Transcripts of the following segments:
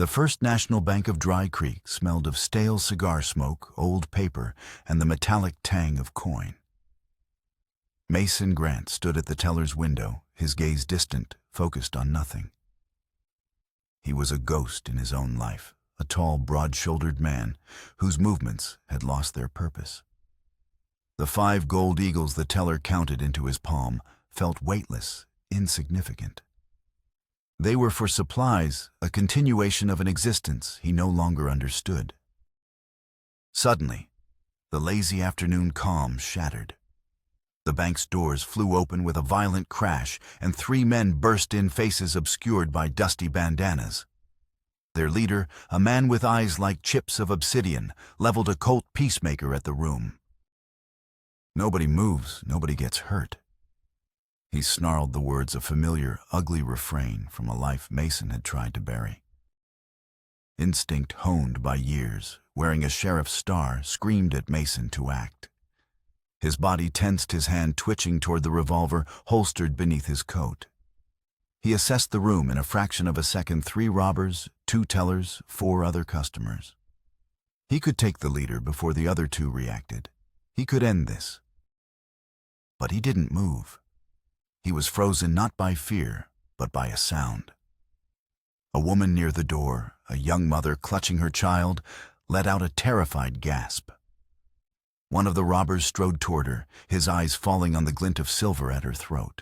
The First National Bank of Dry Creek smelled of stale cigar smoke, old paper, and the metallic tang of coin. Mason Grant stood at the teller's window, his gaze distant, focused on nothing. He was a ghost in his own life, a tall, broad-shouldered man whose movements had lost their purpose. The 5 gold eagles the teller counted into his palm felt weightless, insignificant. They were for supplies, a continuation of an existence he no longer understood. Suddenly, the lazy afternoon calm shattered. The bank's doors flew open with a violent crash, and 3 men burst in, faces obscured by dusty bandanas. Their leader, a man with eyes like chips of obsidian, leveled a Colt peacemaker at the room. "Nobody moves, nobody gets hurt." He snarled the words, a familiar, ugly refrain from a life Mason had tried to bury. Instinct honed by years, wearing a sheriff's star, screamed at Mason to act. His body tensed, his hand twitching toward the revolver holstered beneath his coat. He assessed the room in a fraction of a second: 3 robbers, 2 tellers, 4 other customers. He could take the leader before the other 2 reacted. He could end this. But he didn't move. He was frozen not by fear, but by a sound. A woman near the door, a young mother clutching her child, let out a terrified gasp. One of the robbers strode toward her, his eyes falling on the glint of silver at her throat.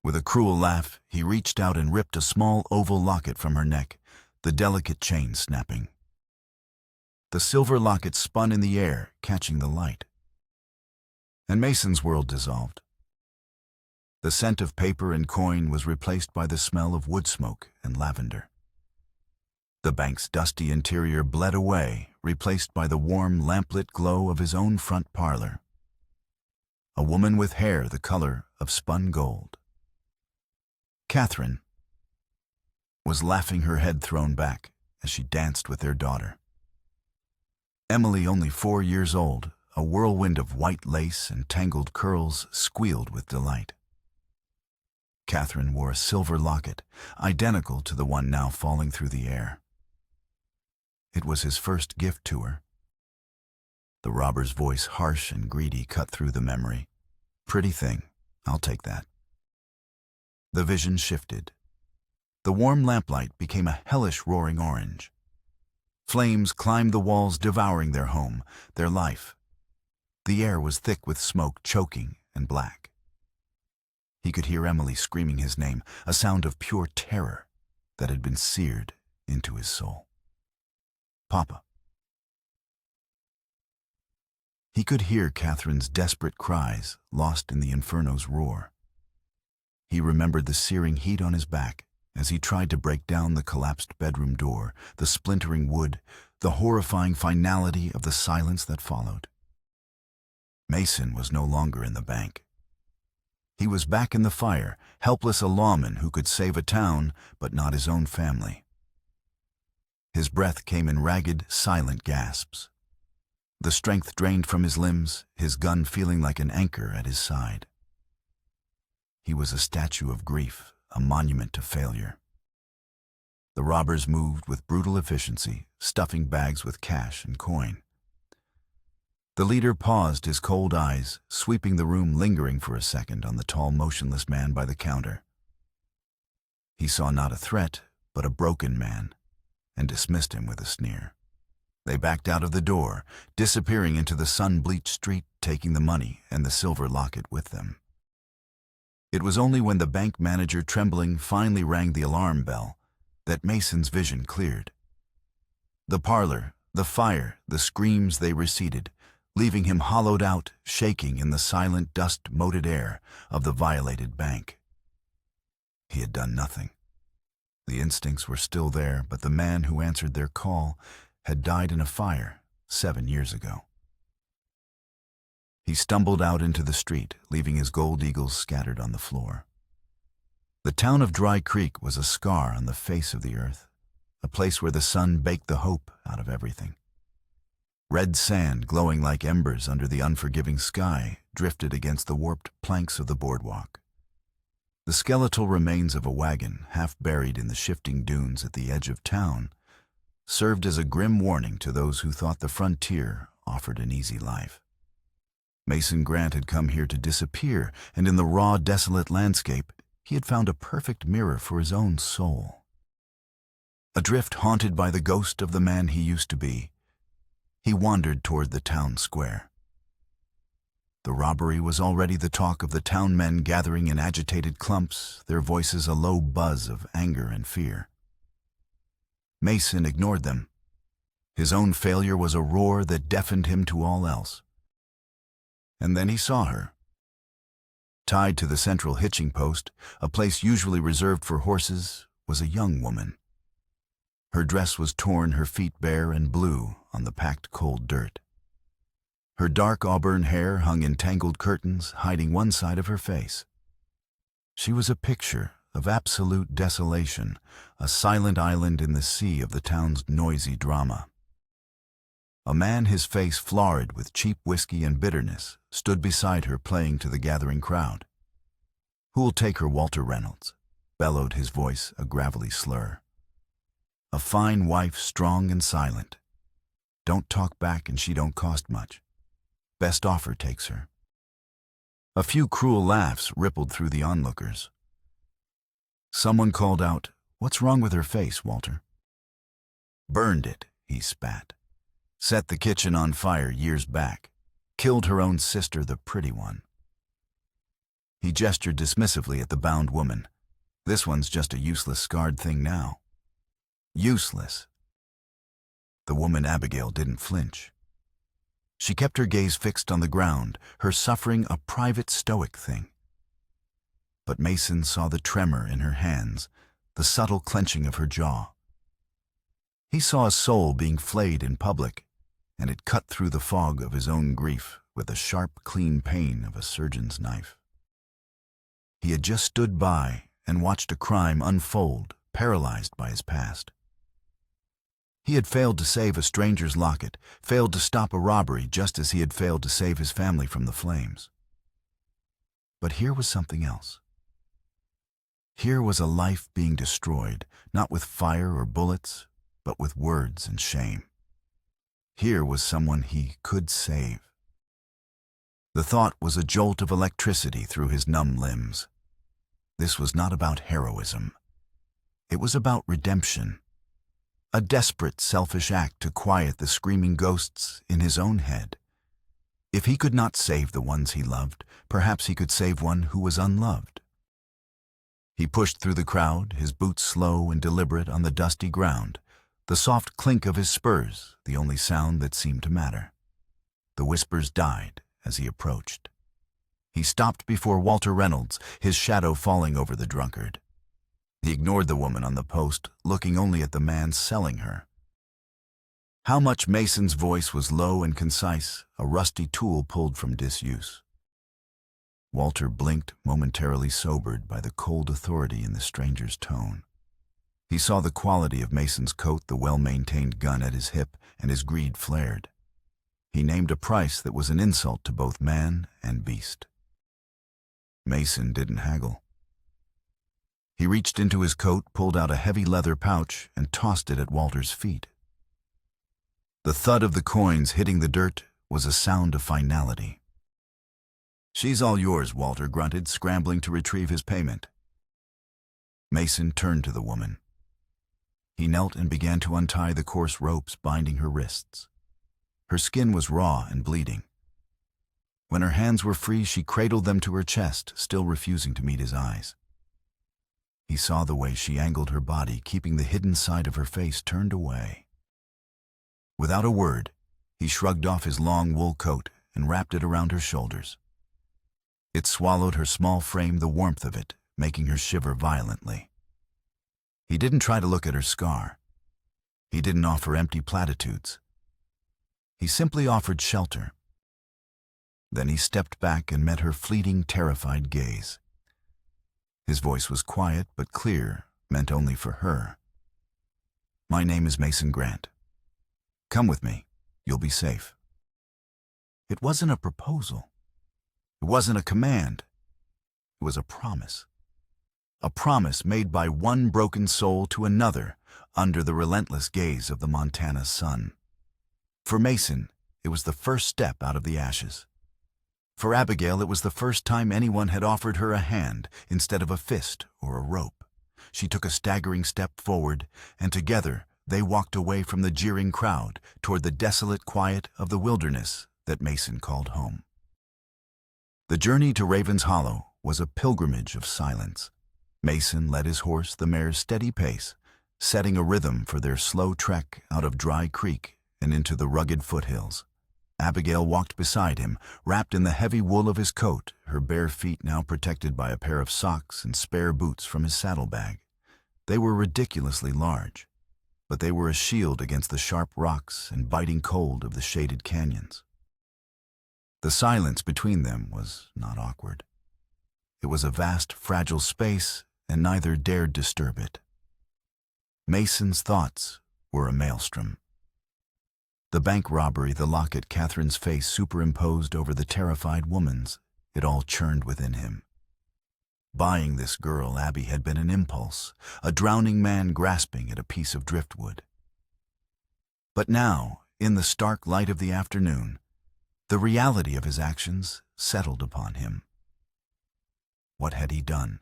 With a cruel laugh, he reached out and ripped a small oval locket from her neck, the delicate chain snapping. The silver locket spun in the air, catching the light. And Mason's world dissolved. The scent of paper and coin was replaced by the smell of wood smoke and lavender. The bank's dusty interior bled away, replaced by the warm, lamplit glow of his own front parlor. A woman with hair the color of spun gold. Catherine was laughing, her head thrown back, as she danced with their daughter. Emily, only 4 years old, a whirlwind of white lace and tangled curls, squealed with delight. Catherine wore a silver locket, identical to the one now falling through the air. It was his first gift to her. The robber's voice, harsh and greedy, cut through the memory. "Pretty thing, I'll take that." The vision shifted. The warm lamplight became a hellish roaring orange. Flames climbed the walls, devouring their home, their life. The air was thick with smoke, choking and black. He could hear Emily screaming his name, a sound of pure terror that had been seared into his soul. "Papa." He could hear Catherine's desperate cries, lost in the inferno's roar. He remembered the searing heat on his back as he tried to break down the collapsed bedroom door, the splintering wood, the horrifying finality of the silence that followed. Mason was no longer in the bank. He was back in the fire, helpless, a lawman who could save a town, but not his own family. His breath came in ragged, silent gasps. The strength drained from his limbs, his gun feeling like an anchor at his side. He was a statue of grief, a monument to failure. The robbers moved with brutal efficiency, stuffing bags with cash and coin. The leader paused, his cold eyes sweeping the room, lingering for a second on the tall, motionless man by the counter. He saw not a threat, but a broken man, and dismissed him with a sneer. They backed out of the door, disappearing into the sun-bleached street, taking the money and the silver locket with them. It was only when the bank manager, trembling, finally rang the alarm bell that Mason's vision cleared. The parlor, the fire, the screams, they receded, leaving him hollowed out, shaking in the silent, dust-moated air of the violated bank. He had done nothing. The instincts were still there, but the man who answered their call had died in a fire 7 years ago. He stumbled out into the street, leaving his gold eagles scattered on the floor. The town of Dry Creek was a scar on the face of the earth, a place where the sun baked the hope out of everything. Red sand, glowing like embers under the unforgiving sky, drifted against the warped planks of the boardwalk. The skeletal remains of a wagon, half buried in the shifting dunes at the edge of town, served as a grim warning to those who thought the frontier offered an easy life. Mason Grant had come here to disappear, and in the raw, desolate landscape, he had found a perfect mirror for his own soul. Adrift, haunted by the ghost of the man he used to be, he wandered toward the town square. The robbery was already the talk of the town men gathering in agitated clumps, their voices a low buzz of anger and fear. Mason ignored them. His own failure was a roar that deafened him to all else. And then he saw her. Tied to the central hitching post, a place usually reserved for horses, was a young woman. Her dress was torn, her feet bare and blue on the packed cold dirt. Her dark auburn hair hung in tangled curtains, hiding one side of her face. She was a picture of absolute desolation, a silent island in the sea of the town's noisy drama. A man, his face florid with cheap whiskey and bitterness, stood beside her, playing to the gathering crowd. "Who'll take her, Walter Reynolds?" bellowed his voice, a gravelly slur. "A fine wife, strong and silent. Don't talk back and she don't cost much. Best offer takes her." A few cruel laughs rippled through the onlookers. Someone called out, "What's wrong with her face, Walter?" "Burned it," he spat. "Set the kitchen on fire years back. Killed her own sister, the pretty one." He gestured dismissively at the bound woman. "This one's just a useless, scarred thing now." Useless. The woman Abigail didn't flinch. She kept her gaze fixed on the ground, her suffering a private, stoic thing. But Mason saw the tremor in her hands, the subtle clenching of her jaw. He saw a soul being flayed in public, and it cut through the fog of his own grief with the sharp, clean pain of a surgeon's knife. He had just stood by and watched a crime unfold, paralyzed by his past. He had failed to save a stranger's locket, failed to stop a robbery just as he had failed to save his family from the flames. But here was something else. Here was a life being destroyed, not with fire or bullets, but with words and shame. Here was someone he could save. The thought was a jolt of electricity through his numb limbs. This was not about heroism. It was about redemption. A desperate, selfish act to quiet the screaming ghosts in his own head. If he could not save the ones he loved, perhaps he could save one who was unloved. He pushed through the crowd, his boots slow and deliberate on the dusty ground, the soft clink of his spurs the only sound that seemed to matter. The whispers died as he approached. He stopped before Walter Reynolds, his shadow falling over the drunkard. He ignored the woman on the post, looking only at the man selling her. How much? Mason's voice was low and concise, a rusty tool pulled from disuse. Walter blinked, momentarily sobered by the cold authority in the stranger's tone. He saw the quality of Mason's coat, the well-maintained gun at his hip, and his greed flared. He named a price that was an insult to both man and beast. Mason didn't haggle. He reached into his coat, pulled out a heavy leather pouch, and tossed it at Walter's feet. The thud of the coins hitting the dirt was a sound of finality. "She's all yours," Walter grunted, scrambling to retrieve his payment. Mason turned to the woman. He knelt and began to untie the coarse ropes binding her wrists. Her skin was raw and bleeding. When her hands were free, she cradled them to her chest, still refusing to meet his eyes. He saw the way she angled her body, keeping the hidden side of her face turned away. Without a word, he shrugged off his long wool coat and wrapped it around her shoulders. It swallowed her small frame, the warmth of it, making her shiver violently. He didn't try to look at her scar. He didn't offer empty platitudes. He simply offered shelter. Then he stepped back and met her fleeting, terrified gaze. His voice was quiet but clear, meant only for her. "My name is Mason Grant. Come with me. You'll be safe." It wasn't a proposal. It wasn't a command. It was a promise. a promise made by one broken soul to another under the relentless gaze of the Montana sun. For Mason, it was the first step out of the ashes. For Abigail, it was the first time anyone had offered her a hand instead of a fist or a rope. She took a staggering step forward, and together they walked away from the jeering crowd toward the desolate quiet of the wilderness that Mason called home. The journey to Raven's Hollow was a pilgrimage of silence. Mason led his horse the mare's steady pace, setting a rhythm for their slow trek out of Dry Creek and into the rugged foothills. Abigail walked beside him, wrapped in the heavy wool of his coat, her bare feet now protected by a pair of socks and spare boots from his saddlebag. They were ridiculously large, but they were a shield against the sharp rocks and biting cold of the shaded canyons. The silence between them was not awkward. It was a vast, fragile space, and neither dared disturb it. Mason's thoughts were a maelstrom. The bank robbery, the locket, Catherine's face superimposed over the terrified woman's, it all churned within him. Buying this girl, Abby, had been an impulse, a drowning man grasping at a piece of driftwood. But now, in the stark light of the afternoon, the reality of his actions settled upon him. What had he done?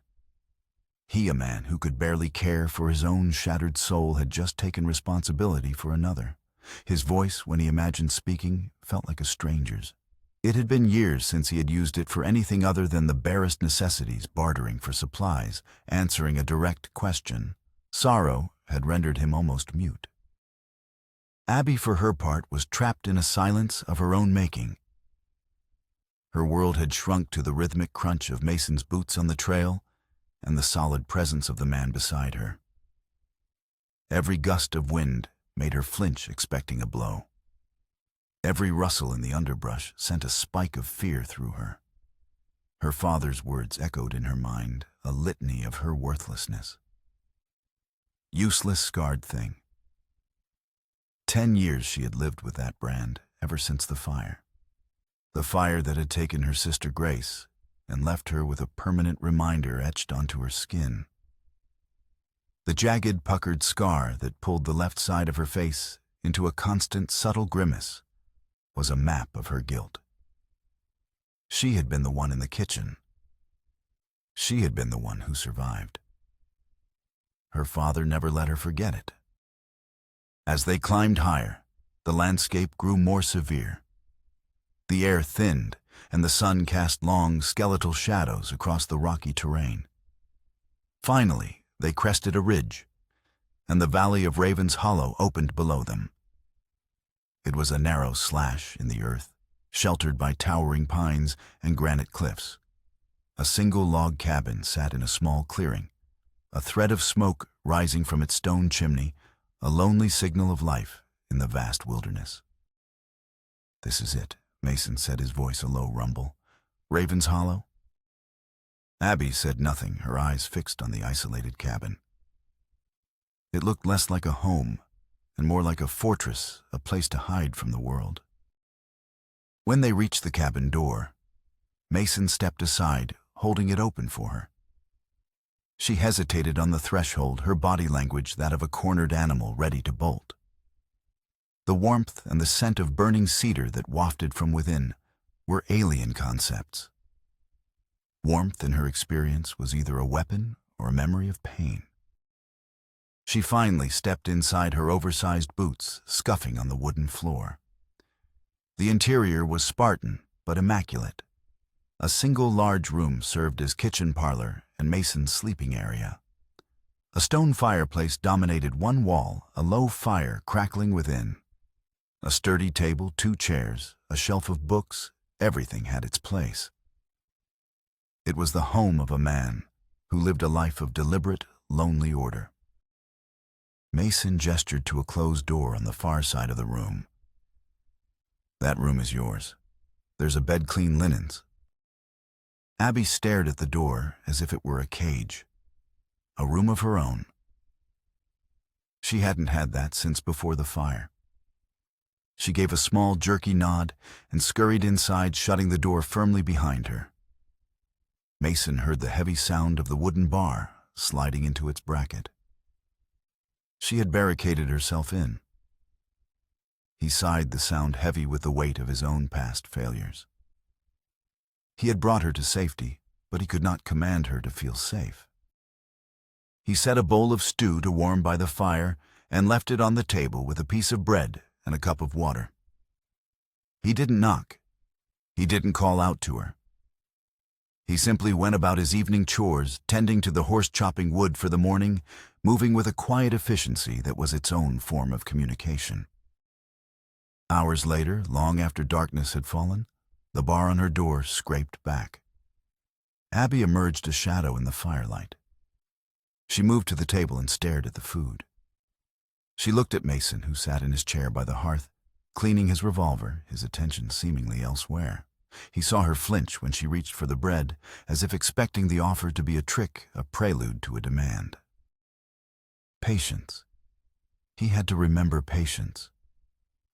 He, a man who could barely care for his own shattered soul, had just taken responsibility for another. His voice, when he imagined speaking, felt like a stranger's. It had been years since he had used it for anything other than the barest necessities, bartering for supplies, answering a direct question. Sorrow had rendered him almost mute. Abby, for her part, was trapped in a silence of her own making. Her world had shrunk to the rhythmic crunch of Mason's boots on the trail and the solid presence of the man beside her. Every gust of wind made her flinch, expecting a blow. Every rustle in the underbrush sent a spike of fear through her. Her father's words echoed in her mind, a litany of her worthlessness. Useless, scarred thing. 10 years she had lived with that brand, ever since the fire. The fire that had taken her sister Grace and left her with a permanent reminder etched onto her skin. The jagged, puckered scar that pulled the left side of her face into a constant, subtle grimace was a map of her guilt. She had been the one in the kitchen. She had been the one who survived. Her father never let her forget it. As they climbed higher, the landscape grew more severe. The air thinned, and the sun cast long, skeletal shadows across the rocky terrain. Finally, they crested a ridge, and the valley of Raven's Hollow opened below them. It was a narrow slash in the earth, sheltered by towering pines and granite cliffs. A single log cabin sat in a small clearing, a thread of smoke rising from its stone chimney, a lonely signal of life in the vast wilderness. "This is it," Mason said, his voice a low rumble. "Raven's Hollow?" Abby said nothing, her eyes fixed on the isolated cabin. It looked less like a home and more like a fortress, a place to hide from the world. When they reached the cabin door, Mason stepped aside, holding it open for her. She hesitated on the threshold, her body language that of a cornered animal ready to bolt. The warmth and the scent of burning cedar that wafted from within were alien concepts. Warmth in her experience was either a weapon or a memory of pain. She finally stepped inside her oversized boots, scuffing on the wooden floor. The interior was Spartan but immaculate. A single large room served as kitchen parlor and Mason's sleeping area. A stone fireplace dominated one wall, a low fire crackling within. A sturdy table, 2 chairs, a shelf of books, everything had its place. It was the home of a man who lived a life of deliberate, lonely order. Mason gestured to a closed door on the far side of the room. "That room is yours. There's a bed, clean linens." Abby stared at the door as if it were a cage. A room of her own. She hadn't had that since before the fire. She gave a small, jerky nod and scurried inside, shutting the door firmly behind her. Mason heard the heavy sound of the wooden bar, sliding into its bracket. She had barricaded herself in. He sighed, the sound heavy with the weight of his own past failures. He had brought her to safety, but he could not command her to feel safe. He set a bowl of stew to warm by the fire and left it on the table with a piece of bread and a cup of water. He didn't knock. He didn't call out to her. He simply went about his evening chores, tending to the horse chopping wood for the morning, moving with a quiet efficiency that was its own form of communication. Hours later, long after darkness had fallen, the bar on her door scraped back. Abby emerged a shadow in the firelight. She moved to the table and stared at the food. She looked at Mason, who sat in his chair by the hearth, cleaning his revolver, his attention seemingly elsewhere. He saw her flinch when she reached for the bread, as if expecting the offer to be a trick, a prelude to a demand. Patience. He had to remember patience.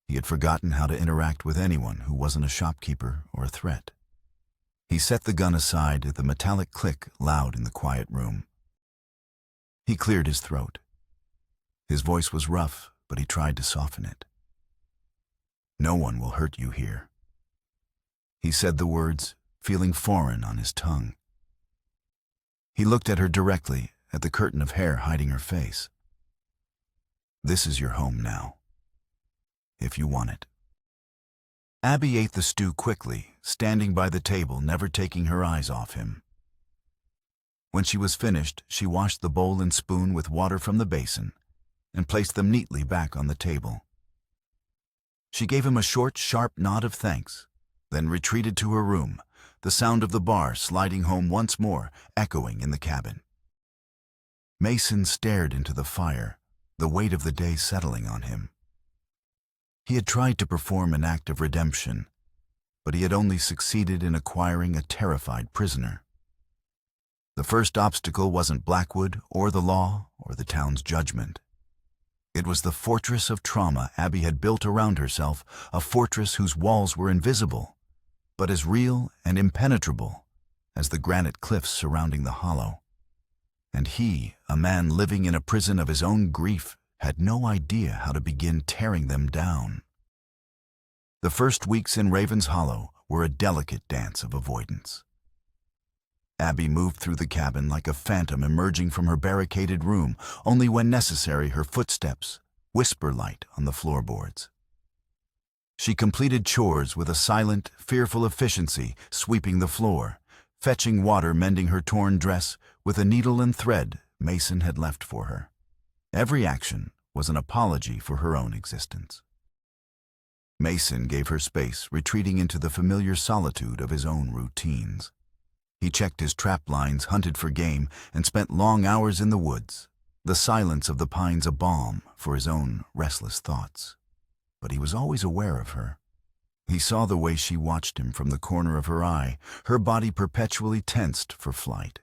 He had forgotten how to interact with anyone who wasn't a shopkeeper or a threat. He set the gun aside, the metallic click loud in the quiet room. He cleared his throat. His voice was rough, but he tried to soften it. "No one will hurt you here." He said the words, feeling foreign on his tongue. He looked at her directly, at the curtain of hair hiding her face. "This is your home now, if you want it." Abby ate the stew quickly, standing by the table, never taking her eyes off him. When she was finished, she washed the bowl and spoon with water from the basin and placed them neatly back on the table. She gave him a short, sharp nod of thanks, then retreated to her room, the sound of the bar sliding home once more, echoing in the cabin. Mason stared into the fire, the weight of the day settling on him. He had tried to perform an act of redemption, but he had only succeeded in acquiring a terrified prisoner. The first obstacle wasn't Blackwood or the law or the town's judgment. It was the fortress of trauma Abby had built around herself, a fortress whose walls were invisible, but as real and impenetrable as the granite cliffs surrounding the hollow. And he, a man living in a prison of his own grief, had no idea how to begin tearing them down. The first weeks in Raven's Hollow were a delicate dance of avoidance. Abby moved through the cabin like a phantom emerging from her barricaded room, only when necessary her footsteps whisper light on the floorboards. She completed chores with a silent, fearful efficiency, sweeping the floor, fetching water, mending her torn dress with a needle and thread Mason had left for her. Every action was an apology for her own existence. Mason gave her space, retreating into the familiar solitude of his own routines. He checked his trap lines, hunted for game, and spent long hours in the woods, the silence of the pines a balm for his own restless thoughts. But he was always aware of her. He saw the way she watched him from the corner of her eye, her body perpetually tensed for flight.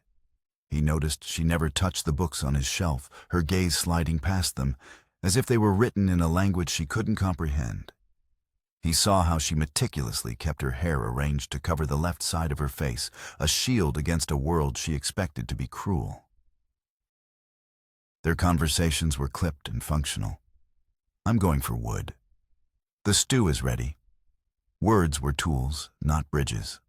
He noticed she never touched the books on his shelf, her gaze sliding past them, as if they were written in a language she couldn't comprehend. He saw how she meticulously kept her hair arranged to cover the left side of her face, a shield against a world she expected to be cruel. Their conversations were clipped and functional. "I'm going for wood. The stew is ready." Words were tools, not bridges.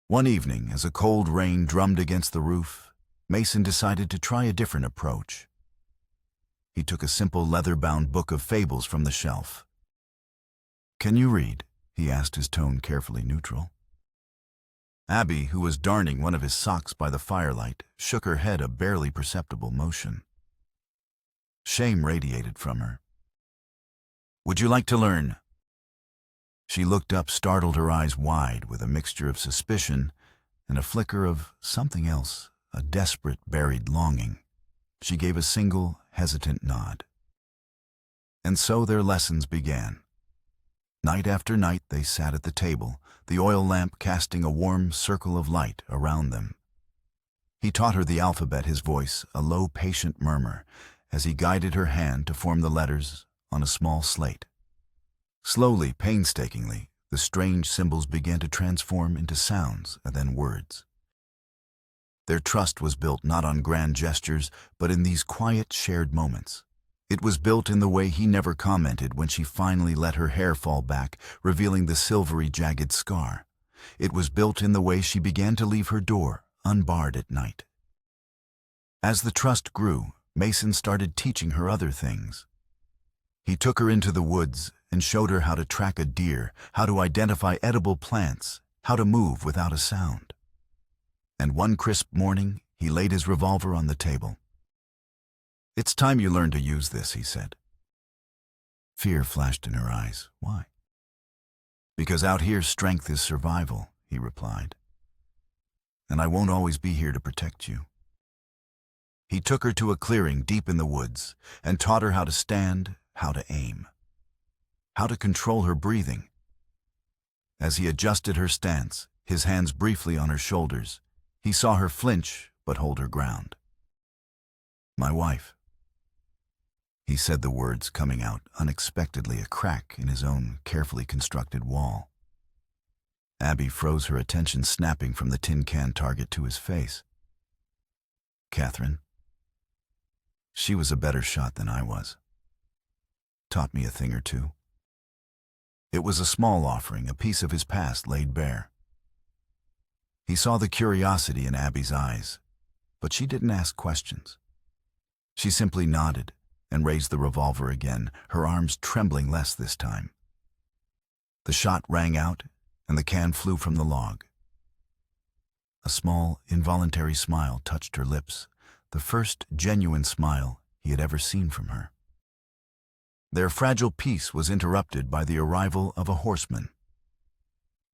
One evening, as a cold rain drummed against the roof, Mason decided to try a different approach. He took a simple leather-bound book of fables from the shelf. "Can you read?" he asked, his tone carefully neutral. Abby, who was darning one of his socks by the firelight, shook her head, a barely perceptible motion. Shame radiated from her. "Would you like to learn?" She looked up, startled, her eyes wide with a mixture of suspicion and a flicker of something else, a desperate, buried longing. She gave a single, hesitant nod. And so their lessons began. Night after night they sat at the table, the oil lamp casting a warm circle of light around them. He taught her the alphabet, his voice a low, patient murmur, as he guided her hand to form the letters on a small slate. Slowly, painstakingly, the strange symbols began to transform into sounds and then words. Their trust was built not on grand gestures, but in these quiet, shared moments. It was built in the way he never commented when she finally let her hair fall back, revealing the silvery, jagged scar. It was built in the way she began to leave her door, unbarred at night. As the trust grew, Mason started teaching her other things. He took her into the woods and showed her how to track a deer, how to identify edible plants, how to move without a sound. And one crisp morning, he laid his revolver on the table. "It's time you learned to use this," he said. Fear flashed in her eyes. "Why?" "Because out here strength is survival," he replied. "And I won't always be here to protect you." He took her to a clearing deep in the woods and taught her how to stand, how to aim, how to control her breathing. As he adjusted her stance, his hands briefly on her shoulders, he saw her flinch but hold her ground. "My wife." He said the words coming out unexpectedly, a crack in his own carefully constructed wall. Abby froze, her attention snapping from the tin can target to his face. "Catherine. She was a better shot than I was. Taught me a thing or two." It was a small offering, a piece of his past laid bare. He saw the curiosity in Abby's eyes, but she didn't ask questions. She simply nodded and raised the revolver again, her arms trembling less this time. The shot rang out, and the can flew from the log. A small, involuntary smile touched her lips, the first genuine smile he had ever seen from her. Their fragile peace was interrupted by the arrival of a horseman.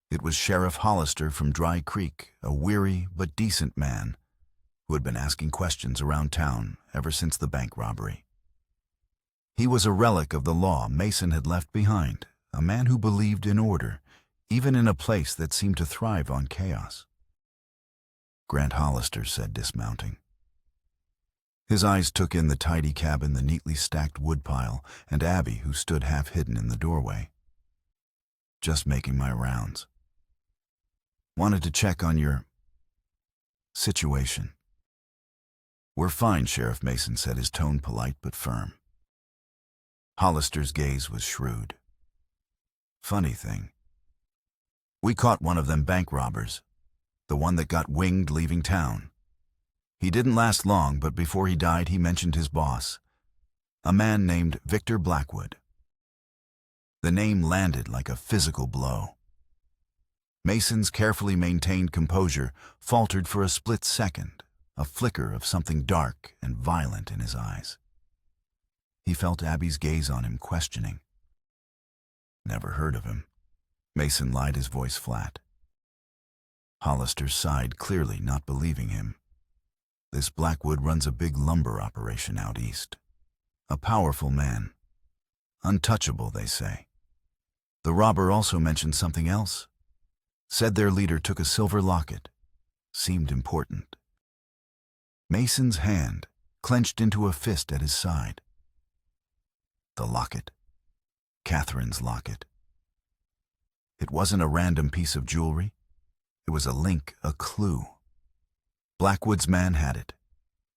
It was Sheriff Hollister from Dry Creek, a weary but decent man who had been asking questions around town ever since the bank robbery. He was a relic of the law Mason had left behind, a man who believed in order, even in a place that seemed to thrive on chaos. "Grant Hollister," said, dismounting. His eyes took in the tidy cabin, the neatly stacked woodpile, and Abby, who stood half hidden in the doorway. "Just making my rounds. Wanted to check on your situation." "We're fine," Sheriff Mason said, his tone polite but firm. Hollister's gaze was shrewd. "Funny thing. We caught one of them bank robbers, the one that got winged leaving town. He didn't last long, but before he died he mentioned his boss, a man named Victor Blackwood." The name landed like a physical blow. Mason's carefully maintained composure faltered for a split second, a flicker of something dark and violent in his eyes. He felt Abby's gaze on him, questioning. "Never heard of him." Mason lied, his voice flat. Hollister sighed, clearly not believing him. "This Blackwood runs a big lumber operation out east. A powerful man. Untouchable, they say. The robber also mentioned something else. Said their leader took a silver locket. Seemed important." Mason's hand clenched into a fist at his side. The locket. Catherine's locket. It wasn't a random piece of jewelry. It was a link, a clue. Blackwood's man had it,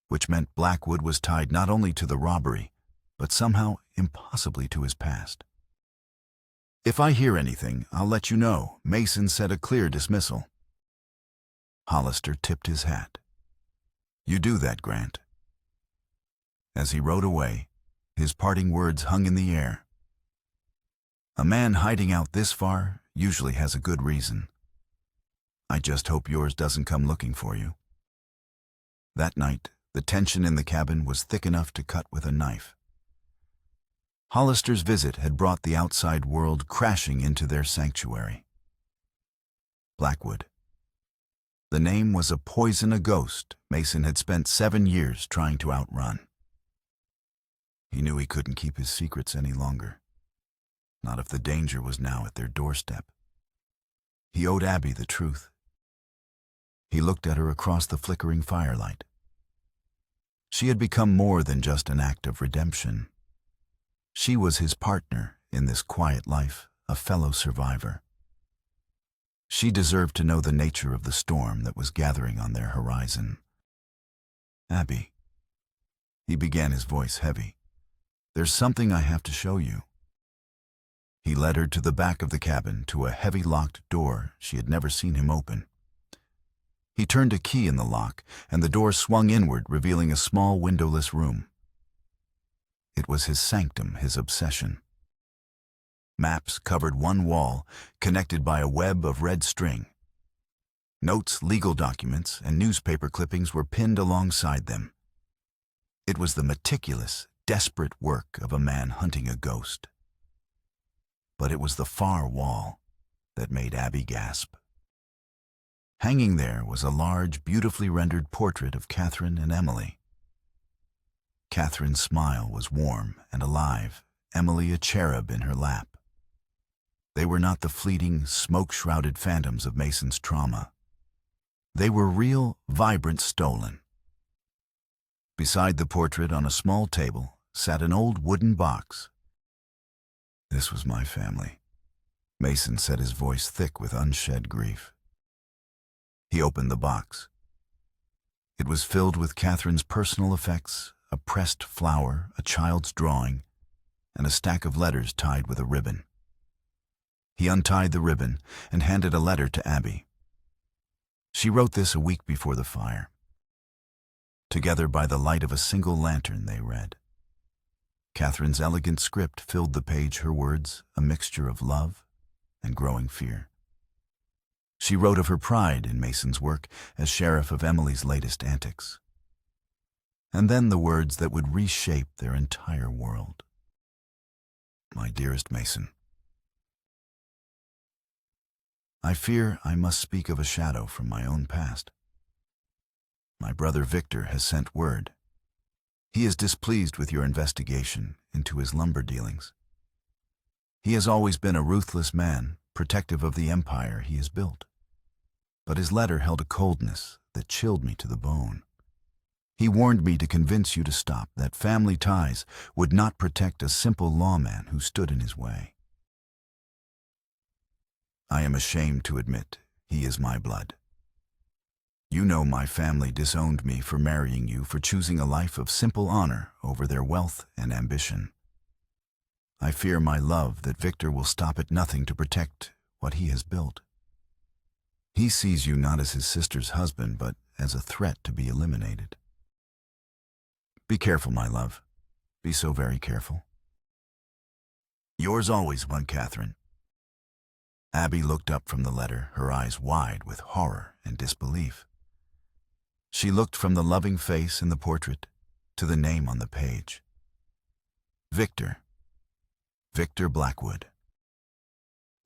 which meant Blackwood was tied not only to the robbery, but somehow impossibly to his past. "If I hear anything, I'll let you know," Mason said, a clear dismissal. Hollister tipped his hat. "You do that, Grant." As he rode away, his parting words hung in the air. "A man hiding out this far usually has a good reason. I just hope yours doesn't come looking for you." That night, the tension in the cabin was thick enough to cut with a knife. Hollister's visit had brought the outside world crashing into their sanctuary. Blackwood. The name was a poison, a ghost Mason had spent 7 years trying to outrun. He knew he couldn't keep his secrets any longer. Not if the danger was now at their doorstep. He owed Abby the truth. He looked at her across the flickering firelight. She had become more than just an act of redemption. She was his partner in this quiet life, a fellow survivor. She deserved to know the nature of the storm that was gathering on their horizon, Abby. He began, his voice heavy. There's something I have to show you. He led her to the back of the cabin, to a heavy locked door she had never seen him open. He turned a key in the lock, and the door swung inward, revealing a small windowless room. It was his sanctum, his obsession. Maps covered one wall, connected by a web of red string. Notes, legal documents, and newspaper clippings were pinned alongside them. It was the meticulous, desperate work of a man hunting a ghost. But it was the far wall that made Abby gasp. Hanging there was a large, beautifully rendered portrait of Catherine and Emily. Catherine's smile was warm and alive, Emily a cherub in her lap. They were not the fleeting, smoke-shrouded phantoms of Mason's trauma. They were real, vibrant stolen. Beside the portrait, on a small table, sat an old wooden box. This was my family. Mason said, his voice thick with unshed grief. He opened the box. It was filled with Catherine's personal effects, a pressed flower, a child's drawing, and a stack of letters tied with a ribbon. He untied the ribbon and handed a letter to Abby. She wrote this a week before the fire. Together by the light of a single lantern, they read. Catherine's elegant script filled the page, her words a mixture of love and growing fear. She wrote of her pride in Mason's work as sheriff of Emily's latest antics. And then the words that would reshape their entire world. My dearest Mason, I fear I must speak of a shadow from my own past. My brother Victor has sent word. He is displeased with your investigation into his lumber dealings. He has always been a ruthless man, protective of the empire he has built. But his letter held a coldness that chilled me to the bone. He warned me to convince you to stop, that family ties would not protect a simple lawman who stood in his way. I am ashamed to admit he is my blood. You know my family disowned me for marrying you, for choosing a life of simple honor over their wealth and ambition. I fear my love that Victor will stop at nothing to protect what he has built. He sees you not as his sister's husband, but as a threat to be eliminated. Be careful, my love. Be so very careful. Yours always, one Catherine. Abby looked up from the letter, her eyes wide with horror and disbelief. She looked from the loving face in the portrait to the name on the page. Victor. Victor Blackwood.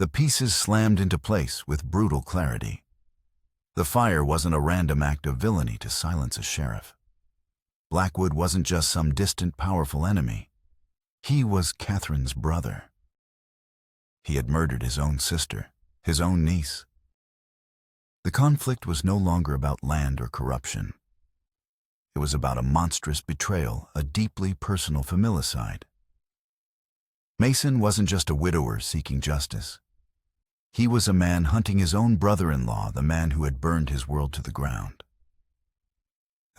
The pieces slammed into place with brutal clarity. The fire wasn't a random act of villainy to silence a sheriff. Blackwood wasn't just some distant, powerful enemy. He was Catherine's brother. He had murdered his own sister, his own niece. The conflict was no longer about land or corruption. It was about a monstrous betrayal, a deeply personal familicide. Mason wasn't just a widower seeking justice. He was a man hunting his own brother-in-law, the man who had burned his world to the ground.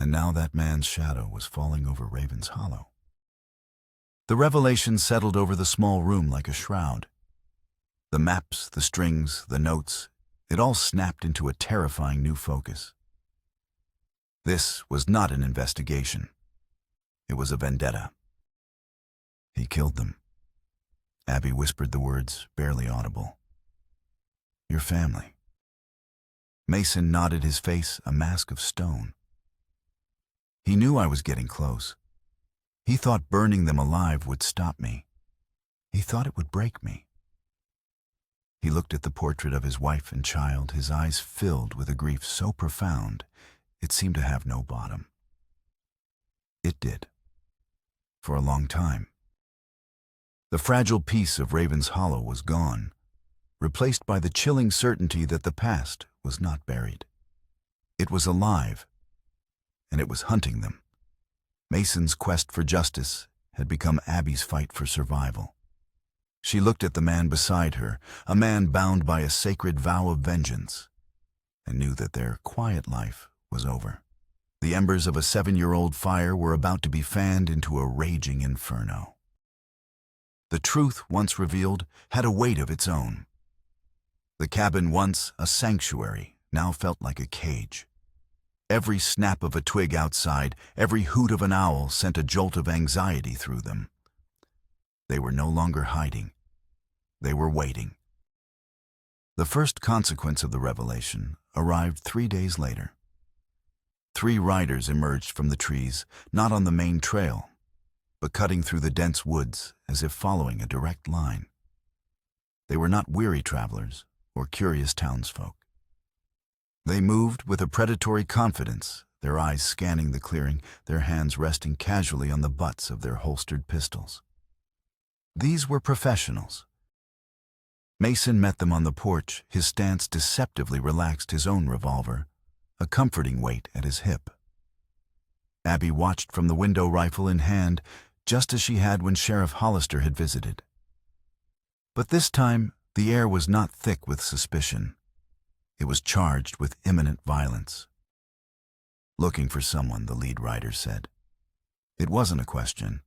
And now that man's shadow was falling over Raven's Hollow. The revelation settled over the small room like a shroud. The maps, the strings, the notes, it all snapped into a terrifying new focus. This was not an investigation. It was a vendetta. He killed them. Abby whispered the words, barely audible. Your family. Mason nodded, his face a mask of stone. He knew I was getting close. He thought burning them alive would stop me. He thought it would break me. He looked at the portrait of his wife and child, his eyes filled with a grief so profound it seemed to have no bottom. It did. For a long time. The fragile peace of Raven's Hollow was gone, replaced by the chilling certainty that the past was not buried. It was alive, and it was hunting them. Mason's quest for justice had become Abby's fight for survival. She looked at the man beside her, a man bound by a sacred vow of vengeance, and knew that their quiet life was over. The embers of a 7-year-old fire were about to be fanned into a raging inferno. The truth, once revealed, had a weight of its own. The cabin, once a sanctuary, now felt like a cage. Every snap of a twig outside, every hoot of an owl sent a jolt of anxiety through them. They were no longer hiding. They were waiting. The first consequence of the revelation arrived 3 days later. 3 riders emerged from the trees, not on the main trail, but cutting through the dense woods as if following a direct line. They were not weary travelers or curious townsfolk. They moved with a predatory confidence, their eyes scanning the clearing, their hands resting casually on the butts of their holstered pistols. These were professionals. Mason met them on the porch, his stance deceptively relaxed, his own revolver, a comforting weight at his hip. Abby watched from the window, rifle in hand, just as she had when Sheriff Hollister had visited. But this time, the air was not thick with suspicion. It was charged with imminent violence. "Looking for someone," the lead rider said. It wasn't a question.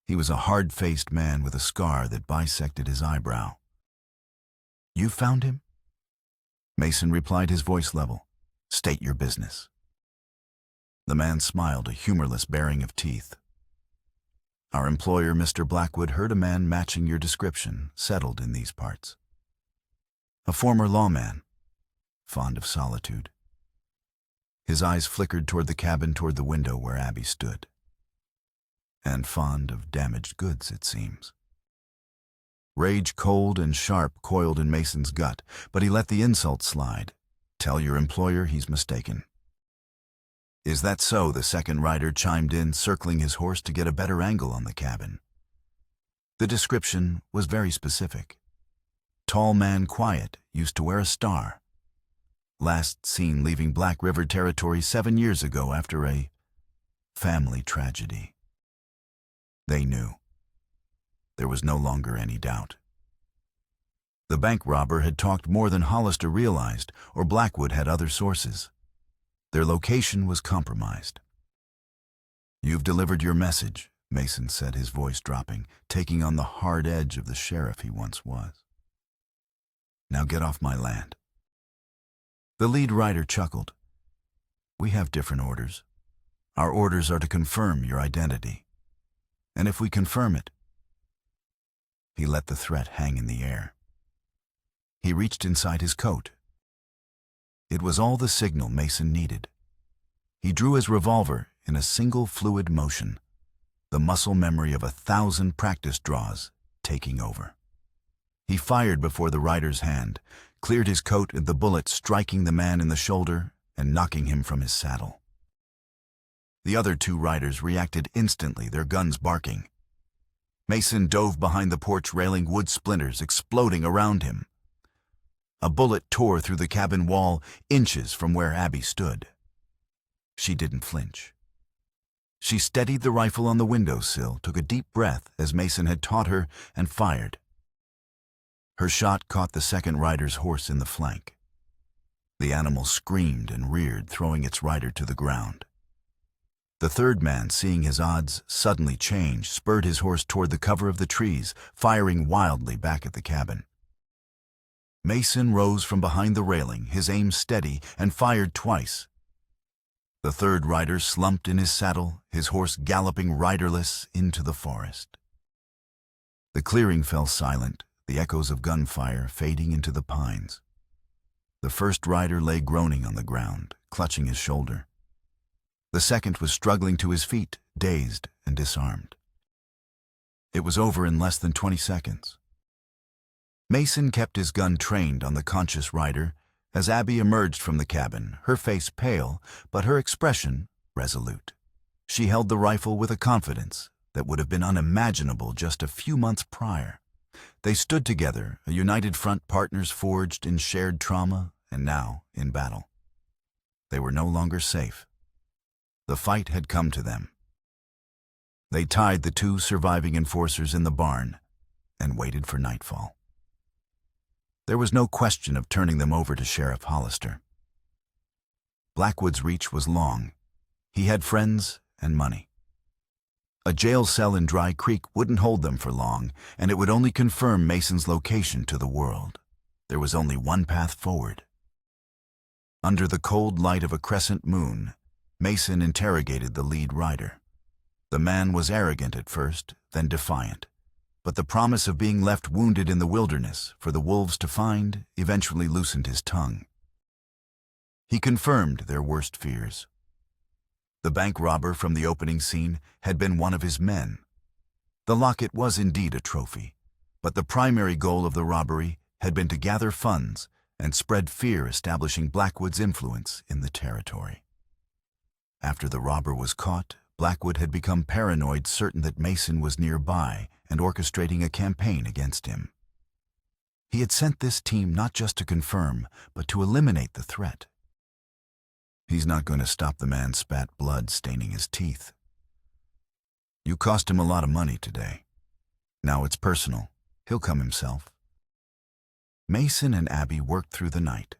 He was a hard-faced man with a scar that bisected his eyebrow. "You found him?" Mason replied, his voice level. "State your business." The man smiled, a humorless baring of teeth. "Our employer, Mr. Blackwood, heard a man matching your description, settled in these parts. A former lawman, fond of solitude." His eyes flickered toward the cabin, toward the window where Abby stood. "And fond of damaged goods, it seems." Rage, cold and sharp, coiled in Mason's gut, but he let the insult slide. "Tell your employer he's mistaken." "Is that so?" the second rider chimed in, circling his horse to get a better angle on the cabin. The description was very specific. Tall man, quiet, used to wear a star. Last seen leaving Black River territory 7 years ago after a family tragedy. They knew. There was no longer any doubt. The bank robber had talked more than Hollister realized, or Blackwood had other sources. Their location was compromised. "You've delivered your message," Mason said, his voice dropping, taking on the hard edge of the sheriff he once was. "Now get off my land." The lead rider chuckled. "We have different orders. Our orders are to confirm your identity. And if we confirm it..." He let the threat hang in the air. He reached inside his coat. It was all the signal Mason needed. He drew his revolver in a single fluid motion, the muscle memory of 1,000 practice draws taking over. He fired before the rider's hand, cleared his coat, and the bullet striking the man in the shoulder and knocking him from his saddle. The other 2 riders reacted instantly, their guns barking. Mason dove behind the porch railing, wood splinters exploding around him. A bullet tore through the cabin wall, inches from where Abby stood. She didn't flinch. She steadied the rifle on the windowsill, took a deep breath as Mason had taught her, and fired. Her shot caught the second rider's horse in the flank. The animal screamed and reared, throwing its rider to the ground. The third man, seeing his odds suddenly change, spurred his horse toward the cover of the trees, firing wildly back at the cabin. Mason rose from behind the railing, his aim steady, and fired twice. The third rider slumped in his saddle, his horse galloping riderless into the forest. The clearing fell silent, the echoes of gunfire fading into the pines. The first rider lay groaning on the ground, clutching his shoulder. The second was struggling to his feet, dazed and disarmed. It was over in less than 20 seconds. Mason kept his gun trained on the conscious rider as Abby emerged from the cabin, her face pale, but her expression resolute. She held the rifle with a confidence that would have been unimaginable just a few months prior. They stood together, a united front, partners forged in shared trauma and now in battle. They were no longer safe. The fight had come to them. They tied the 2 surviving enforcers in the barn and waited for nightfall. There was no question of turning them over to Sheriff Hollister. Blackwood's reach was long. He had friends and money. A jail cell in Dry Creek wouldn't hold them for long, and it would only confirm Mason's location to the world. There was only one path forward. Under the cold light of a crescent moon, Mason interrogated the lead rider. The man was arrogant at first, then defiant, but the promise of being left wounded in the wilderness for the wolves to find eventually loosened his tongue. He confirmed their worst fears. The bank robber from the opening scene had been one of his men. The locket was indeed a trophy, but the primary goal of the robbery had been to gather funds and spread fear, establishing Blackwood's influence in the territory. After the robber was caught, Blackwood had become paranoid, certain that Mason was nearby and orchestrating a campaign against him. He had sent this team not just to confirm, but to eliminate the threat. He's not going to stop the man, spat blood staining his teeth. You cost him a lot of money today. Now it's personal. He'll come himself. Mason and Abby worked through the night.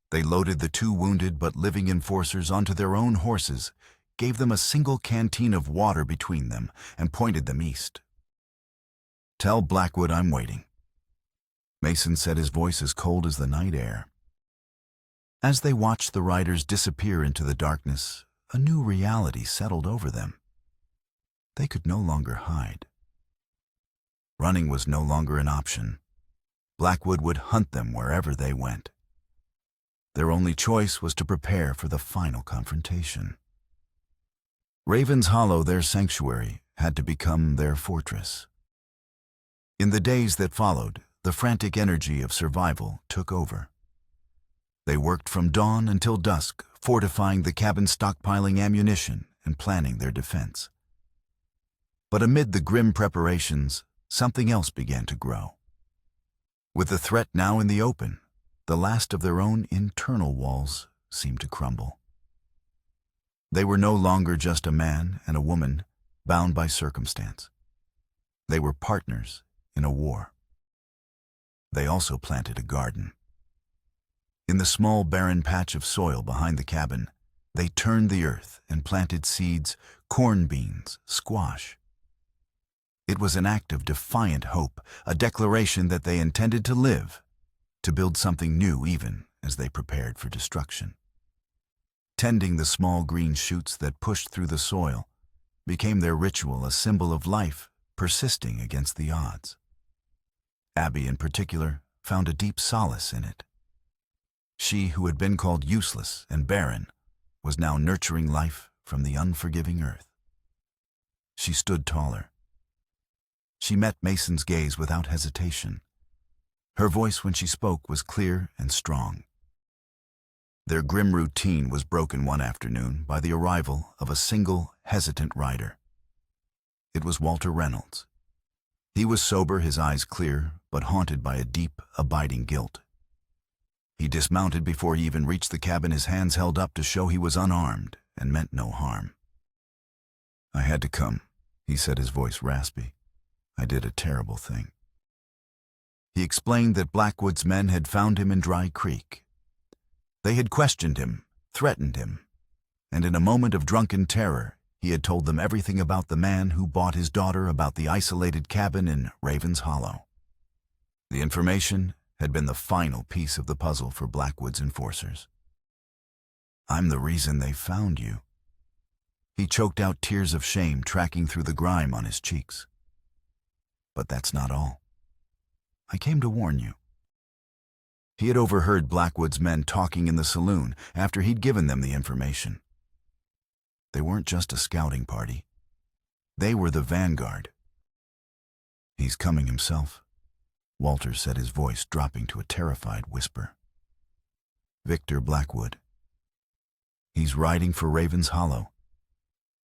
They loaded the two wounded but living enforcers onto their own horses, gave them a single canteen of water between them, and pointed them east. Tell Blackwood I'm waiting. Mason said, his voice as cold as the night air. As they watched the riders disappear into the darkness, a new reality settled over them. They could no longer hide. Running was no longer an option. Blackwood would hunt them wherever they went. Their only choice was to prepare for the final confrontation. Raven's Hollow, their sanctuary, had to become their fortress. In the days that followed, the frantic energy of survival took over. They worked from dawn until dusk, fortifying the cabin, stockpiling ammunition, and planning their defense. But amid the grim preparations, something else began to grow. With the threat now in the open, the last of their own internal walls seemed to crumble. They were no longer just a man and a woman bound by circumstance. They were partners in a war. They also planted a garden. In the small barren patch of soil behind the cabin, they turned the earth and planted seeds, corn, beans, squash. It was an act of defiant hope, a declaration that they intended to live, to build something new even as they prepared for destruction. Tending the small green shoots that pushed through the soil became their ritual, a symbol of life persisting against the odds. Abby, in particular, found a deep solace in it. She, who had been called useless and barren, was now nurturing life from the unforgiving earth. She stood taller. She met Mason's gaze without hesitation. Her voice when she spoke was clear and strong. Their grim routine was broken one afternoon by the arrival of a single, hesitant rider. It was Walter Reynolds. He was sober, his eyes clear, but haunted by a deep, abiding guilt. He dismounted before he even reached the cabin, his hands held up to show he was unarmed and meant no harm. I had to come, he said, his voice raspy. I did a terrible thing. He explained that Blackwood's men had found him in Dry Creek. They had questioned him, threatened him, and in a moment of drunken terror, he had told them everything about the man who bought his daughter, about the isolated cabin in Raven's Hollow. The information had been the final piece of the puzzle for Blackwood's enforcers. I'm the reason they found you. He choked out tears of shame tracking through the grime on his cheeks. But that's not all. I came to warn you. He had overheard Blackwood's men talking in the saloon after he'd given them the information. They weren't just a scouting party. They were the vanguard. He's coming himself, Walter said, his voice dropping to a terrified whisper. Victor Blackwood. He's riding for Raven's Hollow.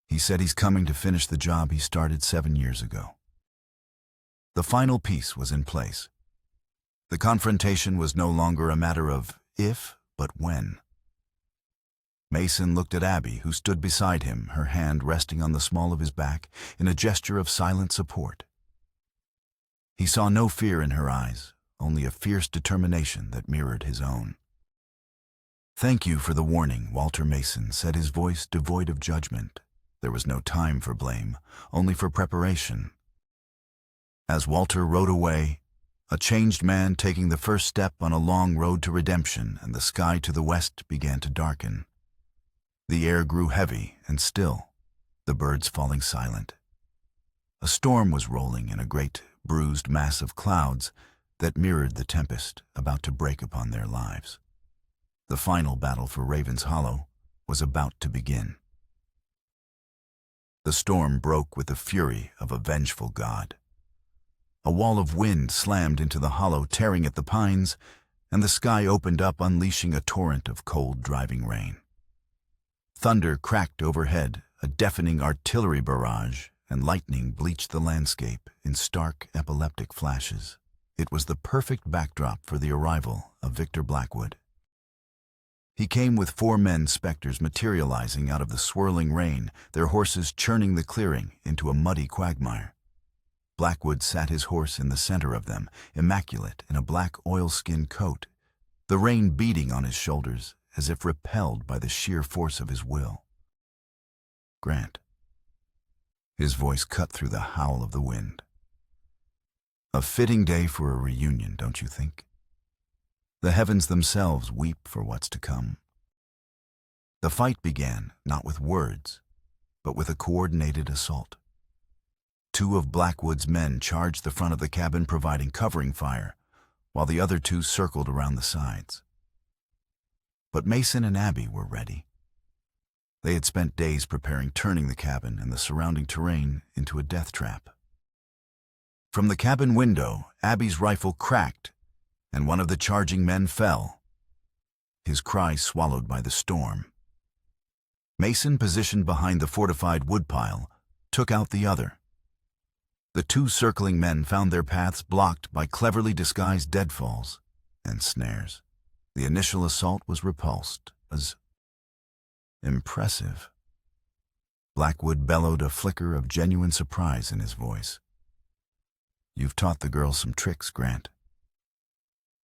He said he's coming to finish the job he started 7 years ago. The final piece was in place. The confrontation was no longer a matter of if, but when. Mason looked at Abby, who stood beside him, her hand resting on the small of his back in a gesture of silent support. He saw no fear in her eyes, only a fierce determination that mirrored his own. "Thank you for the warning," Walter Mason said, his voice devoid of judgment. There was no time for blame, only for preparation. As Walter rode away, a changed man taking the first step on a long road to redemption, and the sky to the west began to darken. The air grew heavy and still, the birds falling silent. A storm was rolling in a great, bruised mass of clouds that mirrored the tempest about to break upon their lives. The final battle for Raven's Hollow was about to begin. The storm broke with the fury of a vengeful god. A wall of wind slammed into the hollow, tearing at the pines, and the sky opened up, unleashing a torrent of cold, driving rain. Thunder cracked overhead, a deafening artillery barrage, and lightning bleached the landscape in stark, epileptic flashes. It was the perfect backdrop for the arrival of Victor Blackwood. He came with 4 men specters materializing out of the swirling rain, their horses churning the clearing into a muddy quagmire. Blackwood sat his horse in the center of them, immaculate in a black oilskin coat, the rain beating on his shoulders as if repelled by the sheer force of his will. "Grant." His voice cut through the howl of the wind. "A fitting day for a reunion, don't you think? The heavens themselves weep for what's to come." The fight began, not with words, but with a coordinated assault. 2 of Blackwood's men charged the front of the cabin, providing covering fire, while the other 2 circled around the sides. But Mason and Abby were ready. They had spent days preparing, turning the cabin and the surrounding terrain into a death trap. From the cabin window, Abby's rifle cracked, and one of the charging men fell, his cry swallowed by the storm. Mason, positioned behind the fortified woodpile, took out the other. The 2 circling men found their paths blocked by cleverly disguised deadfalls and snares. The initial assault was repulsed as impressive. Blackwood bellowed, a flicker of genuine surprise in his voice. "You've taught the girls some tricks, Grant.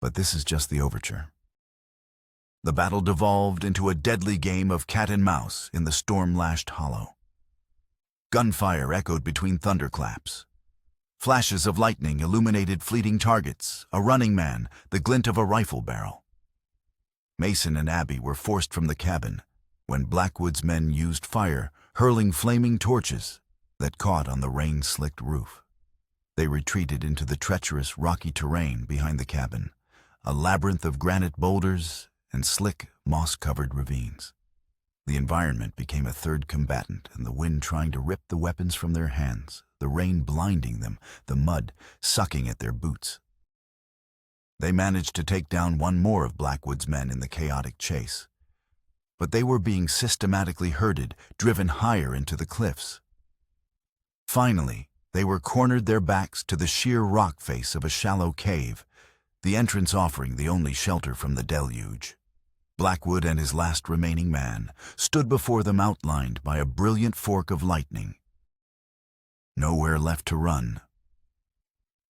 But this is just the overture." The battle devolved into a deadly game of cat and mouse in the storm-lashed hollow. Gunfire echoed between thunderclaps. Flashes of lightning illuminated fleeting targets, a running man, the glint of a rifle barrel. Mason and Abby were forced from the cabin when Blackwood's men used fire, hurling flaming torches that caught on the rain-slicked roof. They retreated into the treacherous, rocky terrain behind the cabin, a labyrinth of granite boulders and slick, moss-covered ravines. The environment became a third combatant, and the wind trying to rip the weapons from their hands, the rain blinding them, the mud sucking at their boots. They managed to take down 1 more of Blackwood's men in the chaotic chase, but they were being systematically herded, driven higher into the cliffs. Finally, they were cornered, their backs to the sheer rock face of a shallow cave, the entrance offering the only shelter from the deluge. Blackwood and his last remaining man stood before them, outlined by a brilliant fork of lightning. "Nowhere left to run,"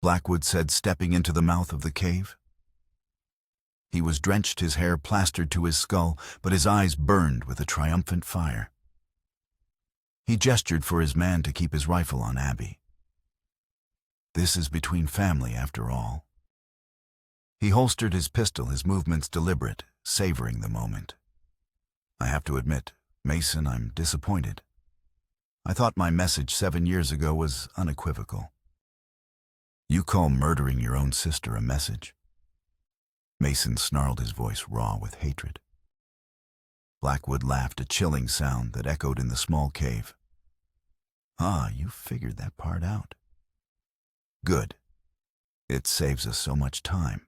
Blackwood said, stepping into the mouth of the cave. He was drenched, his hair plastered to his skull, but his eyes burned with a triumphant fire. He gestured for his man to keep his rifle on Abby. "This is between family, after all." He holstered his pistol, his movements deliberate, savoring the moment. "I have to admit, Mason, I'm disappointed. I thought my message 7 years ago was unequivocal." "You call murdering your own sister a message?" Mason snarled, his voice raw with hatred. Blackwood laughed, a chilling sound that echoed in the small cave. "Ah, you figured that part out. Good. It saves us so much time."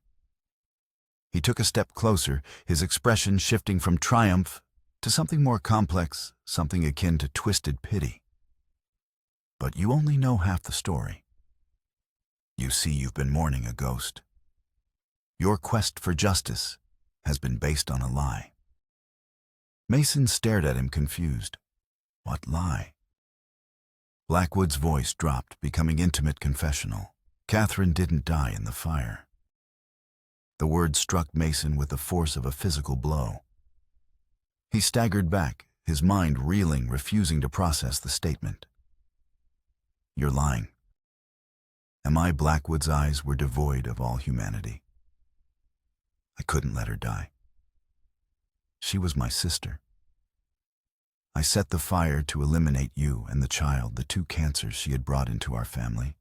He took a step closer, his expression shifting from triumph to something more complex, something akin to twisted pity. "But you only know half the story. You see, you've been mourning a ghost. Your quest for justice has been based on a lie." Mason stared at him, confused. "What lie?" Blackwood's voice dropped, becoming intimate, confessional. "Catherine didn't die in the fire." The word struck Mason with the force of a physical blow. He staggered back, his mind reeling, refusing to process the statement. "You're lying." And my Blackwood's eyes were devoid of all humanity. I couldn't let her die. She was my sister. I set the fire to eliminate you and the child, the two cancers she had brought into our family.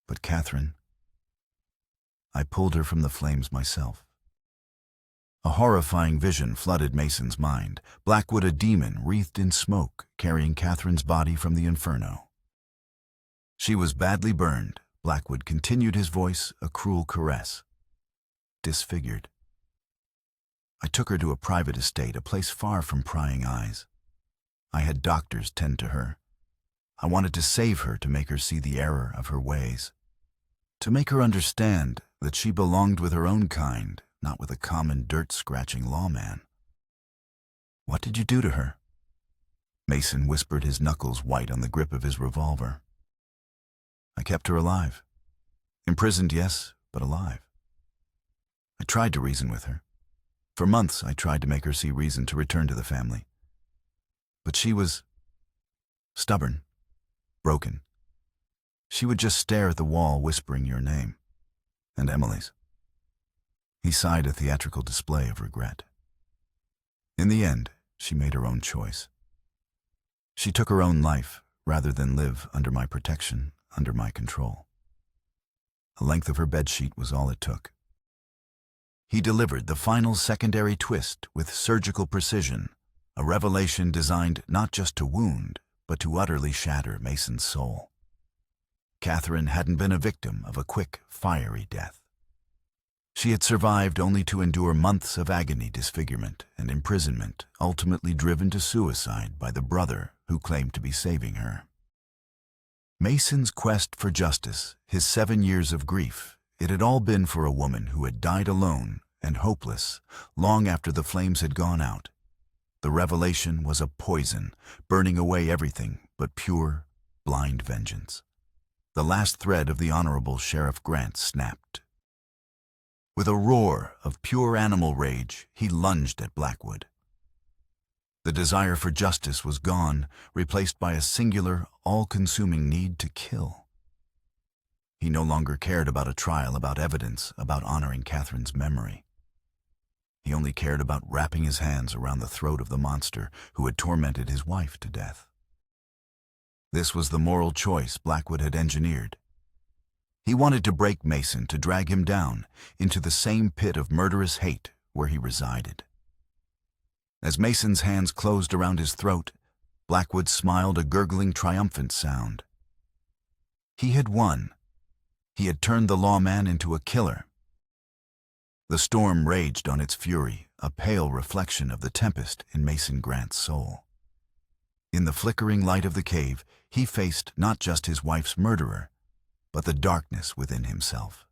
But Catherine, I pulled her from the flames myself. A horrifying vision flooded Mason's mind. Blackwood, a demon wreathed in smoke, carrying Catherine's body from the inferno. She was badly burned. Blackwood continued, his voice a cruel caress. Disfigured. I took her to a private estate, a place far from prying eyes. I had doctors tend to her. I wanted to save her, to make her see the error of her ways. To make her understand that she belonged with her own kind, not with a common dirt-scratching lawman. "What did you do to her?" Mason whispered, his knuckles white on the grip of his revolver. "I kept her alive. Imprisoned, yes, but alive. I tried to reason with her. For months I tried to make her see reason to return to the family. But she was stubborn, broken. She would just stare at the wall, whispering your name, and Emily's." He sighed, a theatrical display of regret. In the end, she made her own choice. She took her own life rather than live under my protection, under my control. The length of her bedsheet was all it took. He delivered the final secondary twist with surgical precision, a revelation designed not just to wound, but to utterly shatter Mason's soul. Catherine hadn't been a victim of a quick, fiery death. She had survived only to endure months of agony, disfigurement, and imprisonment, ultimately driven to suicide by the brother who claimed to be saving her. Mason's quest for justice, his 7 years of grief, it had all been for a woman who had died alone and hopeless long after the flames had gone out. The revelation was a poison, burning away everything but pure, blind vengeance. The last thread of the Honorable Sheriff Grant snapped. With a roar of pure animal rage, he lunged at Blackwood. The desire for justice was gone, replaced by a singular, all-consuming need to kill. He no longer cared about a trial, about evidence, about honoring Catherine's memory. He only cared about wrapping his hands around the throat of the monster who had tormented his wife to death. This was the moral choice Blackwood had engineered. He wanted to break Mason, to drag him down into the same pit of murderous hate where he resided. As Mason's hands closed around his throat, Blackwood smiled, a gurgling, triumphant sound. He had won. He had turned the lawman into a killer. The storm raged on its fury, a pale reflection of the tempest in Mason Grant's soul. In the flickering light of the cave, he faced not just his wife's murderer, but the darkness within himself.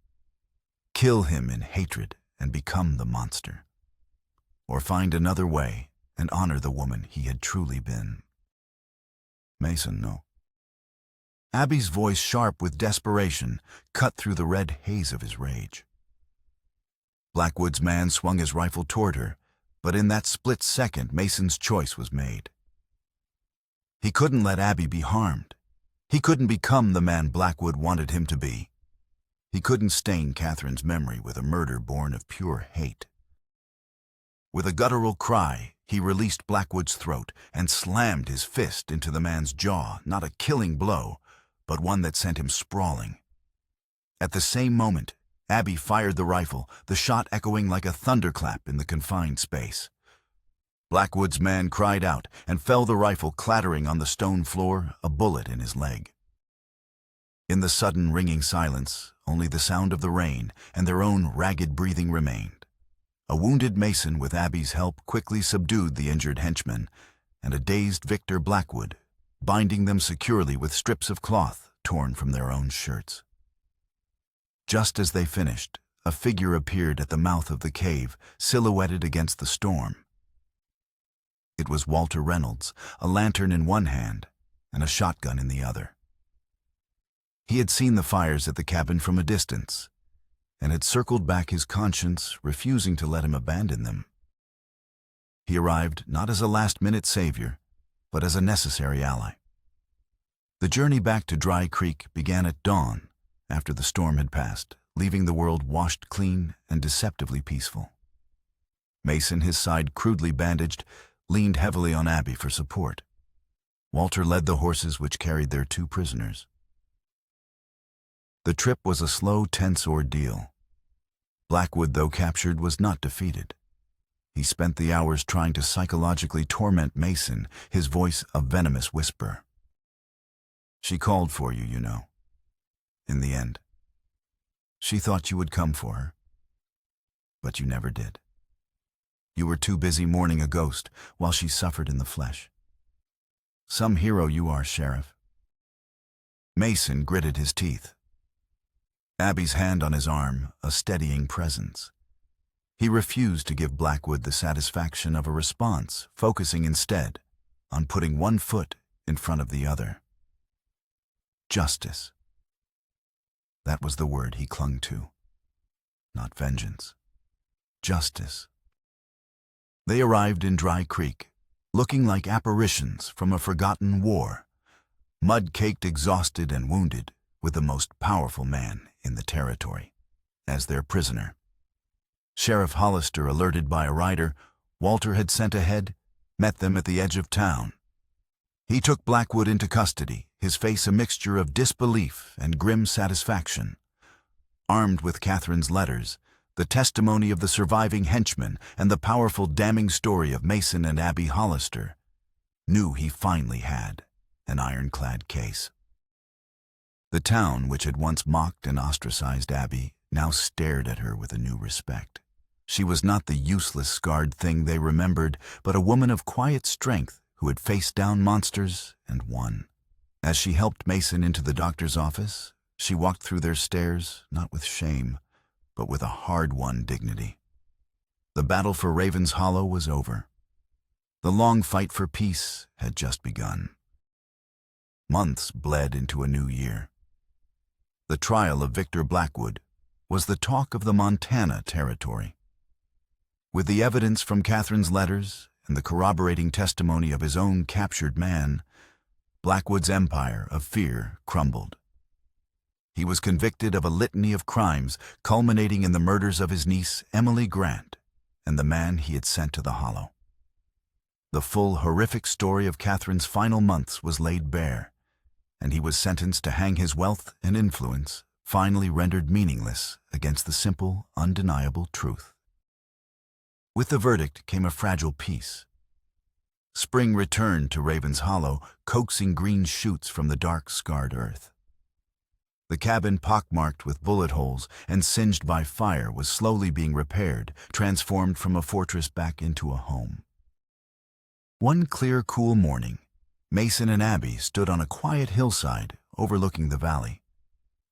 Kill him in hatred and become the monster. Or find another way and honor the woman he had truly been. Mason, no. Abby's voice, sharp with desperation, cut through the red haze of his rage. Blackwood's man swung his rifle toward her, but in that split second, Mason's choice was made. He couldn't let Abby be harmed. He couldn't become the man Blackwood wanted him to be. He couldn't stain Catherine's memory with a murder born of pure hate. With a guttural cry, he released Blackwood's throat and slammed his fist into the man's jaw, not a killing blow, but one that sent him sprawling. At the same moment, Abby fired the rifle, the shot echoing like a thunderclap in the confined space. Blackwood's man cried out and fell, the rifle clattering on the stone floor, a bullet in his leg. In the sudden ringing silence, only the sound of the rain and their own ragged breathing remained. A wounded Mason, with Abby's help, quickly subdued the injured henchman, and a dazed Victor Blackwood, binding them securely with strips of cloth torn from their own shirts. Just as they finished, a figure appeared at the mouth of the cave, silhouetted against the storm. It was Walter Reynolds, a lantern in one hand and a shotgun in the other. He had seen the fires at the cabin from a distance and had circled back, his conscience refusing to let him abandon them. He arrived not as a last-minute savior, but as a necessary ally. The journey back to Dry Creek began at dawn, after the storm had passed, leaving the world washed clean and deceptively peaceful. Mason, his side crudely bandaged, leaned heavily on Abby for support. Walter led the horses which carried their 2 prisoners. The trip was a slow, tense ordeal. Blackwood, though captured, was not defeated. He spent the hours trying to psychologically torment Mason, his voice a venomous whisper. "She called for you, you know. In the end. She thought you would come for her. But you never did. You were too busy mourning a ghost while she suffered in the flesh. Some hero you are, Sheriff." Mason gritted his teeth. Abby's hand on his arm, a steadying presence. He refused to give Blackwood the satisfaction of a response, focusing instead on putting one foot in front of the other. Justice. That was the word he clung to. Not vengeance. Justice. They arrived in Dry Creek, looking like apparitions from a forgotten war, mud-caked, exhausted, and wounded, with the most powerful man in the territory as their prisoner. Sheriff Hollister, alerted by a rider Walter had sent ahead, met them at the edge of town. He took Blackwood into custody, his face a mixture of disbelief and grim satisfaction. Armed with Catherine's letters, the testimony of the surviving henchmen, and the powerful damning story of Mason and Abby Hollister, knew he finally had an ironclad case. The town, which had once mocked and ostracized Abby, now stared at her with a new respect. She was not the useless, scarred thing they remembered, but a woman of quiet strength who had faced down monsters and won. As she helped Mason into the doctor's office, she walked through their stairs, not with shame, but with a hard-won dignity. The battle for Raven's Hollow was over. The long fight for peace had just begun. Months bled into a new year. The trial of Victor Blackwood was the talk of the Montana Territory. With the evidence from Catherine's letters and the corroborating testimony of his own captured man, Blackwood's empire of fear crumbled. He was convicted of a litany of crimes, culminating in the murders of his niece, Emily Grant, and the man he had sent to the Hollow. The full, horrific story of Catherine's final months was laid bare, and he was sentenced to hang his wealth and influence, finally rendered meaningless against the simple, undeniable truth. With the verdict came a fragile peace. Spring returned to Raven's Hollow, coaxing green shoots from the dark, scarred earth. The cabin, pockmarked with bullet holes and singed by fire, was slowly being repaired, transformed from a fortress back into a home. One clear, cool morning, Mason and Abby stood on a quiet hillside overlooking the valley.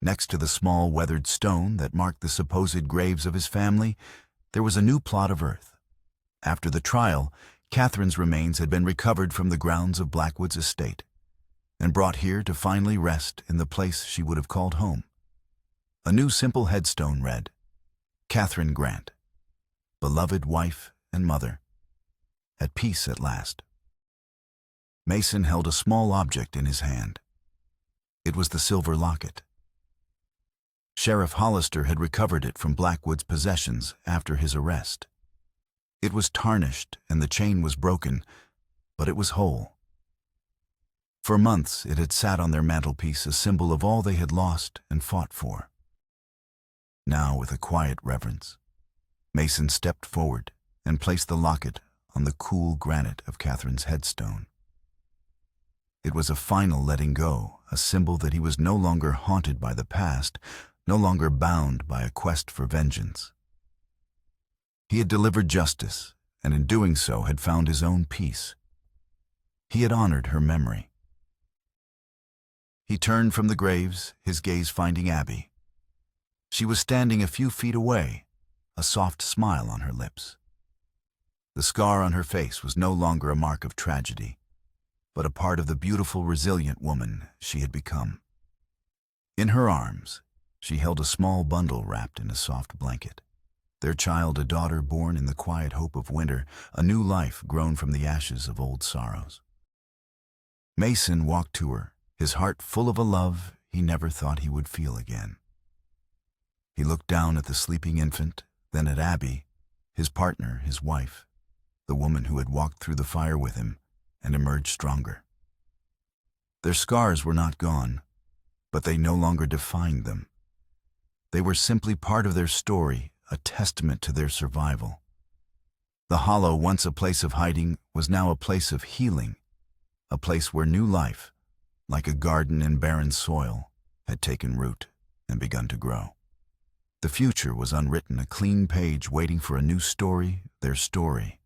Next to the small, weathered stone that marked the supposed graves of his family, there was a new plot of earth. After the trial, Catherine's remains had been recovered from the grounds of Blackwood's estate and brought here to finally rest in the place she would have called home. A new simple headstone read, "Catherine Grant, beloved wife and mother, at peace at last." Mason held a small object in his hand. It was the silver locket. Sheriff Hollister had recovered it from Blackwood's possessions after his arrest. It was tarnished and the chain was broken, but it was whole. For months it had sat on their mantelpiece, a symbol of all they had lost and fought for. Now, with a quiet reverence, Mason stepped forward and placed the locket on the cool granite of Catherine's headstone. It was a final letting go, a symbol that he was no longer haunted by the past, no longer bound by a quest for vengeance. He had delivered justice, and in doing so had found his own peace. He had honored her memory. He turned from the graves, his gaze finding Abby. She was standing a few feet away, a soft smile on her lips. The scar on her face was no longer a mark of tragedy, but a part of the beautiful, resilient woman she had become. In her arms, she held a small bundle wrapped in a soft blanket. their child a daughter born in the quiet hope of winter, a new life grown from the ashes of old sorrows. Mason walked to her, his heart full of a love he never thought he would feel again. He looked down at the sleeping infant, then at Abby, his partner, his wife, the woman who had walked through the fire with him and emerged stronger. Their scars were not gone, but they no longer defined them. They were simply part of their story, a testament to their survival. The hollow, once a place of hiding, was now a place of healing, a place where new life, like a garden in barren soil, had taken root and begun to grow. The future was unwritten, a clean page waiting for a new story, their story.